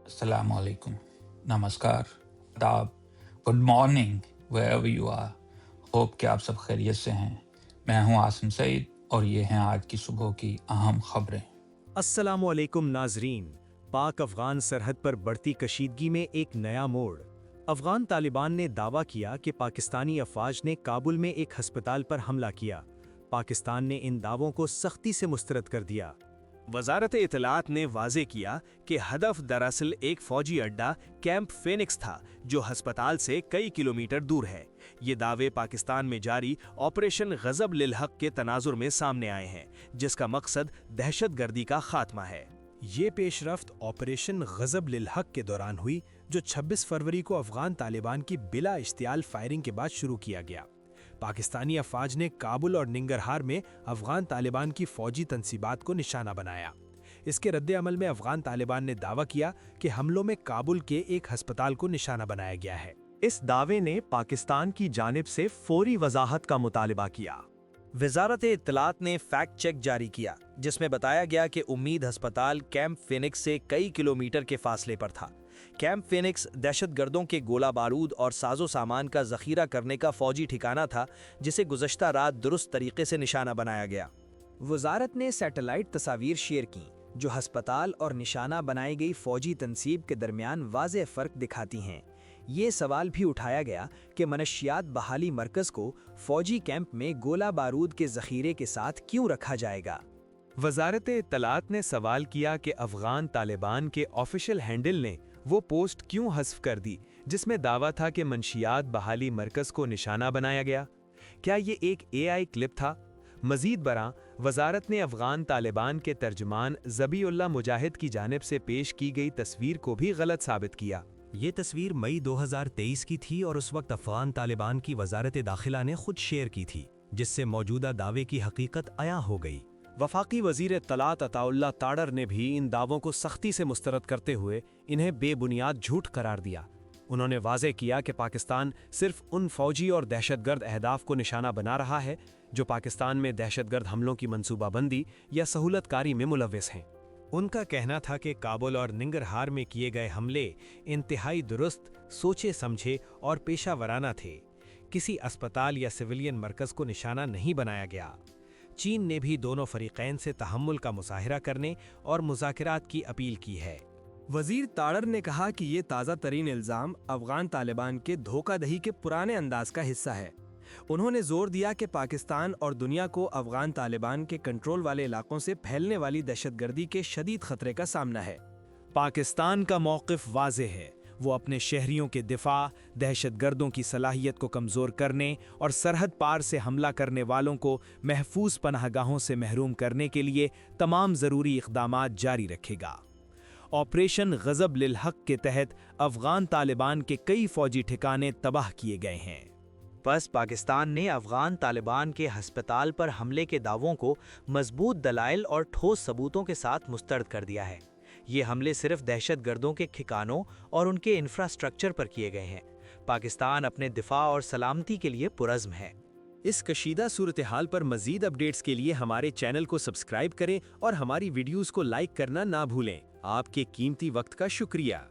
अस्सलाम वालेकुम, नमस्कार, आदाब, good morning wherever you are. Hope कि आप सब खैरियत से हैं। मैं हूं आसिम सईद और ये हैं आज की सुबह की अहम खबरें। अस्सलामुअलैकुम नाजरीन। पाक अफगान सरहद पर बढ़ती कशीदगी में एक नया मोड़। अफगान तालिबान ने दावा किया कि पाकिस्तानी अफवाज ने काबुल में एक हस्पताल पर हमला किया। पाकिस्तान ने इन दावों को सख्ती से मुस्तरद कर दिया। वजारत इतलात ने वाजे किया कि हदफ दरअसल एक फौजी अड्डा कैंप फेनिक्स था जो अस्पताल से कई किलोमीटर दूर है। ये दावे पाकिस्तान में जारी ऑपरेशन गजब लिल हक के तनाजुर में सामने आए हैं, जिसका मकसद दहशतगर्दी का खात्मा है। ये पेशरफ्त ऑपरेशन गजब लिल हक के दौरान हुई, जो 26 फरवरी को अफगान तालिबान की बिला इश्तियाल फायरिंग के बाद शुरू किया गया। पाकिस्तानी अफवाज ने काबुल और निंगरहार में अफगान तालिबान की फौजी तंसीबात को निशाना बनाया। इसके रद्द अमल में अफगान तालिबान ने दावा किया कि हमलों में काबुल के एक अस्पताल को निशाना बनाया गया है। इस दावे ने पाकिस्तान की जानिब से फौरी वजाहत का मुतालिबा किया। वजारत इत्तलात ने फैक्ट चेक जारी किया, जिसमें बताया गया कि उम्मीद अस्पताल कैंप फेनिक्स से कई किलोमीटर के फासले पर था। कैंप फेनिक्स दहशतगर्दों के गोला बारूद और साजो सामान का जखीरा करने का फौजी ठिकाना था, जिसे गुज़श्ता रात दुरुस्त तरीके से निशाना बनाया गया। वजारत ने सैटेलाइट तस्वीर शेयर की, जो अस्पताल और निशाना बनाई गई फौजी तंसीब के दरमियान वाज़ेह फ़र्क दिखाती हैं। ये सवाल भी उठाया गया कि मनशियात बहाली मरकज़ को फौजी कैंप में गोला बारूद के ज़खीरे के साथ क्यों रखा जाएगा। वजारत इत्तलात ने सवाल किया कि अफगान तालिबान के ऑफिशियल हैंडल ने वो पोस्ट क्यों हज़फ कर दी जिसमें दावा था कि मनशियात बहाली मरकज़ को निशाना बनाया गया। क्या ये एक AI क्लिप था? मजीद बरा वजारत ने अफगान तालिबान के तर्जुमान ज़बीउल्लाह मुजाहिद की जानिब से पेश की गई तस्वीर को भी गलत साबित किया। ये तस्वीर मई 2023 की थी और उस वक्त अफगान तालिबान की वजारत दाखिला ने खुद शेयर की थी, जिससे मौजूदा दावे की हकीकत अया हो गई। वफाकी वजीर इत्तलात अताउल्लाह ताडर ने भी इन दावों को सख्ती से मुस्तरद करते हुए इन्हें बेबुनियाद झूठ करार दिया। उन्होंने वाज़ेह किया कि पाकिस्तान सिर्फ उन फौजी और दहशतगर्द अहदाफ को निशाना बना रहा है जो पाकिस्तान में दहशतगर्द हमलों की मनसूबाबंदी या सहूलतकारी में मुलव्विस हैं। उनका कहना था कि काबुल और निंगरहार में किए गए हमले इंतहाई दुरुस्त, सोचे समझे और पेशा वराना थे। किसी अस्पताल या सिविलियन मरकज़ को निशाना नहीं बनाया गया। चीन ने भी दोनों फरीकैन से तहम्मुल का मुज़ाहिरा करने और मुज़ाकरात की अपील की है। वज़ीर ताड़र ने कहा कि ये ताज़ा तरीन इल्ज़ाम अफ़गान तालिबान के धोखादही के पुराने अंदाज का हिस्सा है। उन्होंने जोर दिया कि पाकिस्तान और दुनिया को अफ़गान तालिबान के कंट्रोल वाले इलाकों से फैलने वाली दहशतगर्दी के शदीद खतरे का सामना है। पाकिस्तान का मौक़िफ़ वाज़ेह है। वो अपने शहरियों के दिफा, दहशतगर्दों की सलाहियत को कमज़ोर करने और सरहद पार से हमला करने वालों को महफूज पनाहगाहों से महरूम करने के लिए तमाम ज़रूरी इक़दामात जारी रखेगा। ऑपरेशन गजब लिल हक के तहत अफ़गान तालिबान के कई फ़ौजी ठिकाने तबाह किए गए हैं। बस पाकिस्तान ने अफ़गान तालिबान के हस्पताल पर हमले के दावों को मजबूत दलाइल और ठोस सबूतों के साथ मुस्तरद कर दिया है। ये हमले सिर्फ दहशतगर्दों के ठिकानों और उनके इंफ्रास्ट्रक्चर पर किए गए हैं। पाकिस्तान अपने दिफा और सलामती के लिए पुरज़्म है। इस कशीदा सूरत हाल पर मज़ीद अपडेट्स के लिए हमारे चैनल को सब्सक्राइब करें और हमारी वीडियोज़ को लाइक करना ना भूलें। आपके कीमती वक्त का शुक्रिया।